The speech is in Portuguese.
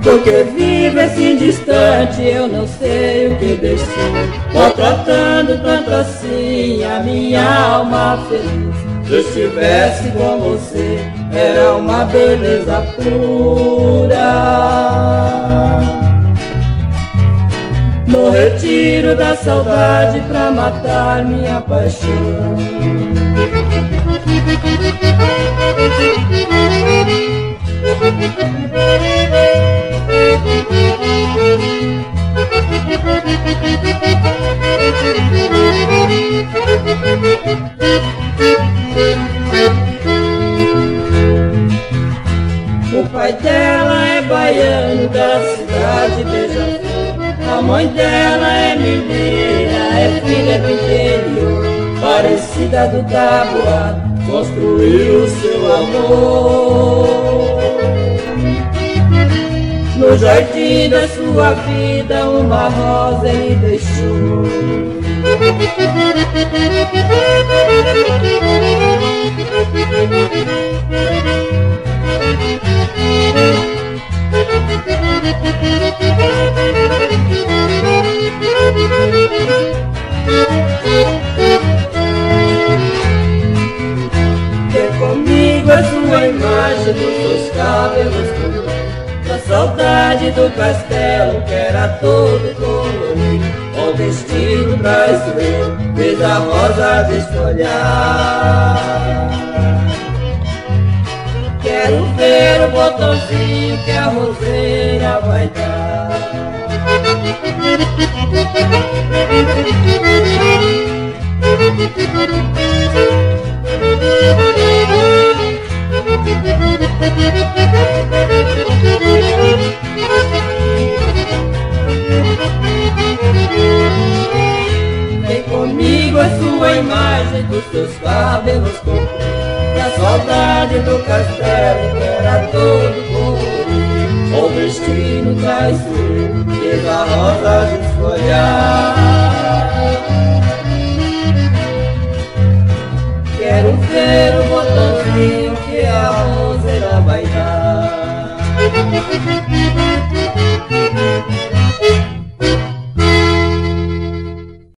Porque vive assim distante, eu não sei o que deixou, maltratando tanto assim a minha alma feliz. Se eu estivesse com você, era uma beleza pura. No retiro da saudade pra matar minha paixão. O pai dela é baiano da cidade Beija-Flor, a mãe dela é mineira, é filha do interior, parecida do tabuado, construiu o seu amor. No jardim da sua vida uma rosa ele deixou. Ter comigo a sua imagem dos seus cabelos compridos, da saudade do castelo que era todo colorido, o destino traiçoeiro fez a rosa desfolhar. Quero ver o botãozinho que a roseira vai dar. Vem comigo a sua imagem dos seus cabelos compridos, da saudade do castelo que era todo colorido, o destino traiçoeiro fez a rosa desfolhar.